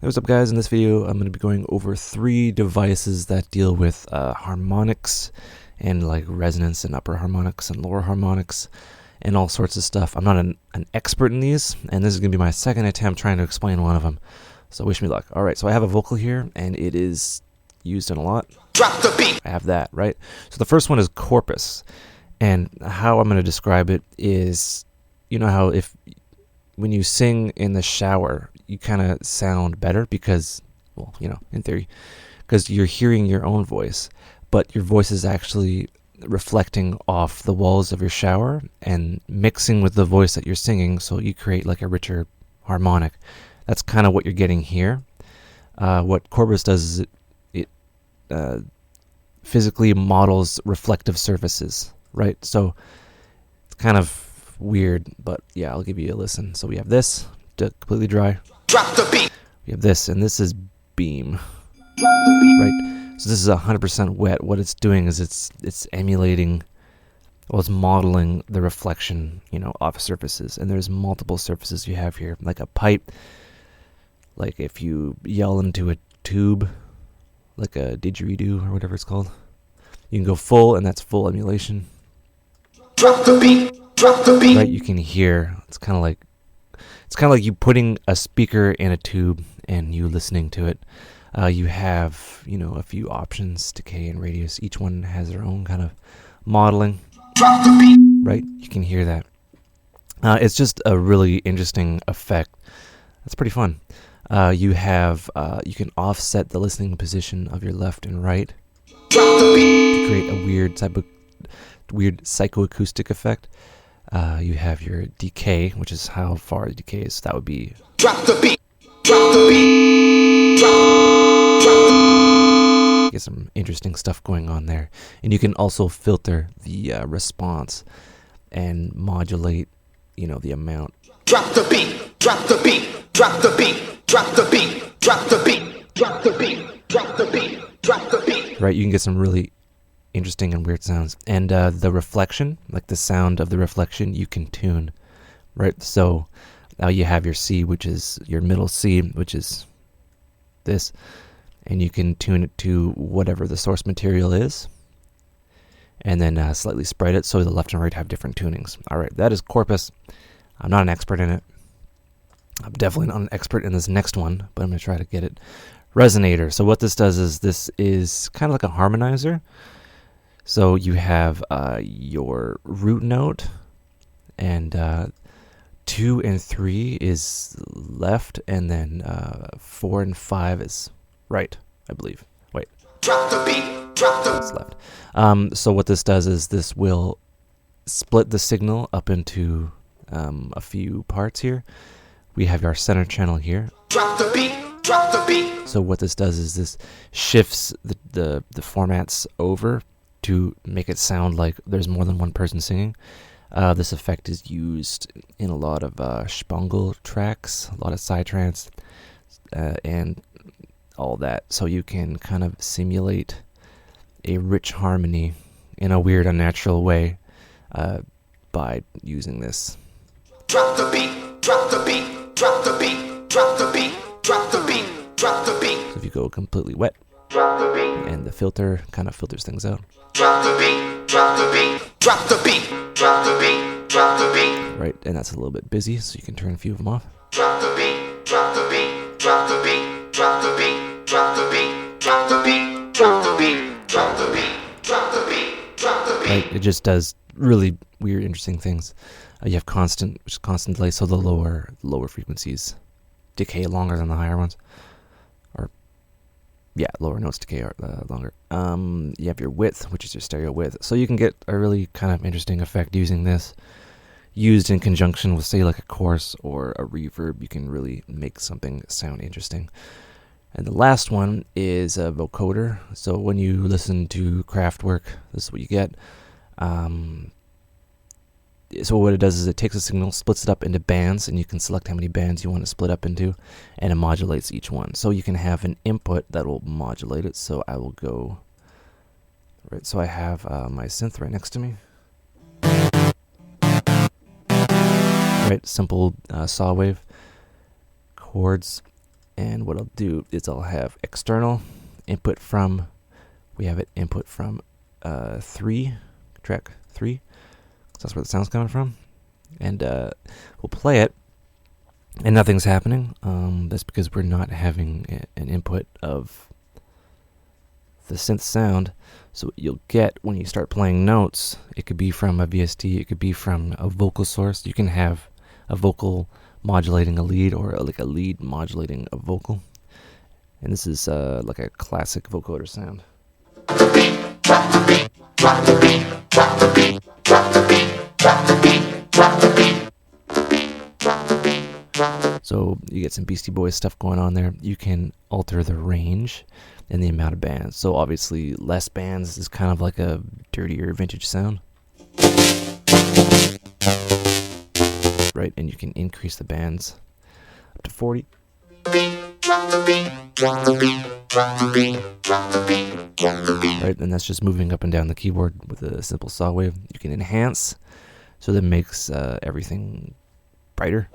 Hey, what's up guys? In this video I'm going to be going over 3 devices that deal with harmonics and like resonance and upper harmonics and lower harmonics and all sorts of stuff. I'm not an expert in these, and this is going to be my second attempt trying to explain one of them, so wish me luck. Alright, so I have a vocal here and it is used in a lot. Drop the beat. I have that, right? So the first one is Corpus, and how I'm going to describe it is, you know how when you sing in the shower, you kind of sound better because, well, you know, in theory, because you're hearing your own voice, but your voice is actually reflecting off the walls of your shower and mixing with the voice that you're singing, so you create like a richer harmonic. That's kind of what you're getting here. What Corpus does is it physically models reflective surfaces, right? So it's kind of weird, but yeah, I'll give you a listen. So we have this, completely dry. Drop the beat. We have this, and this is beam. Right? So this is 100% wet. What it's doing is it's emulating, well, it's modeling the reflection, you know, off surfaces. And there's multiple surfaces you have here, like a pipe. Like if you yell into a tube, like a didgeridoo or whatever it's called, you can go full, and that's full emulation. Drop the beat. Drop the beat. Right, you can hear. It's kind of like you putting a speaker in a tube and you listening to it. You have, you know, a few options, decay and radius. Each one has their own kind of modeling. Drop the beat. Right, you can hear that. It's just a really interesting effect. That's pretty fun. You can offset the listening position of your left and right Drop the beat. to create a weird psychoacoustic effect. You have your decay, which is how far the decay is. That would be. Drop the beat. Drop the beat. Drop. Get some interesting stuff going on there, and you can also filter the response and modulate, you know, the amount. Drop the beat. Drop the beat. Drop the beat. Drop the beat. Drop the beat. Drop the beat. Drop the beat. Drop the beat. Right, you can get some really interesting and weird sounds, and the reflection, like the sound of the reflection, you can tune, right? So now you have your C, which is your middle C, which is this, and you can tune it to whatever the source material is, and then slightly spread it so the left and right have different tunings. All right, that is Corpus. I'm not an expert in it. I'm definitely not an expert in this next one, but I'm going to try to get it. Resonator. So what this does is this is kind of like a harmonizer. So you have your root note, and 2 and 3 is left, and then 4 and 5 is right, I believe. Wait. Drop the beat. Drop the. It's left. So what this does is this will split the signal up into a few parts here. We have our center channel here. Drop the beat. Drop the beat. So what this does is this shifts the formats over to make it sound like there's more than one person singing. This effect is used in a lot of Spangle tracks, a lot of psytrance, and all that. So you can kind of simulate a rich harmony in a weird, unnatural way by using this. Drop the beat. Drop the beat. Drop the beat. Drop the beat. Drop the beat. Drop the beat. So if you go completely wet, Drop the beat. and the filter kind of filters things out. Drop the beat. Drop the beat. Drop the beat. Drop the beat. Drop the beat. Right, and that's a little bit busy, so you can turn a few of them off. Drop the beat. Drop the beat. Drop the beat. Drop the beat. Drop the beat. Drop the beat. Drop the beat. Drop the beat. Drop the beat. Drop the beat. Right, it just does really weird, interesting things. You have constant delay, so the lower frequencies decay longer than the higher ones. Or, yeah, lower notes decay longer. You have your width, which is your stereo width. So you can get a really kind of interesting effect using this. Used in conjunction with, say, like a chorus or a reverb, you can really make something sound interesting. And the last one is a vocoder. So when you listen to Kraftwerk, this is what you get. So what it does is it takes a signal, splits it up into bands, and you can select how many bands you want to split up into, and it modulates each one. So you can have an input that will modulate it. So I will go, right, so I have my synth right next to me. Right, simple saw wave, chords, And what I'll do is I'll have external input from, we have it input from track 3. That's where the sound's coming from. And we'll play it, and nothing's happening. That's because we're not having an input of the synth sound. So what you'll get when you start playing notes, it could be from a VST, it could be from a vocal source. You can have a vocal modulating a lead, or like a lead modulating a vocal. And this is like a classic vocoder sound. So you get some Beastie Boys stuff going on there. You can alter the range and the amount of bands. So obviously less bands is kind of like a dirtier vintage sound. Right, and you can increase the bands up to 40. Right, and that's just moving up and down the keyboard with a simple saw wave. You can enhance, so that makes everything brighter.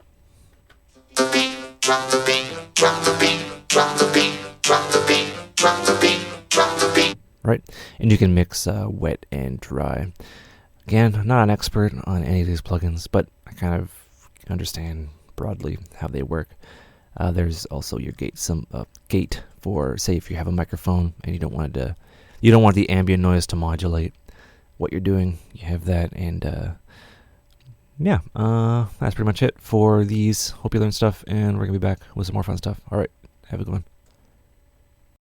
Right, and you can mix wet and dry. Again, I'm not an expert on any of these plugins, but I kind of understand broadly how they work. There's also your gate for, say, if you have a microphone and you don't want the ambient noise to modulate what you're doing. You have that, and that's pretty much it for these. Hope you learned stuff, and we're gonna be back with some more fun stuff. All right, have a good one.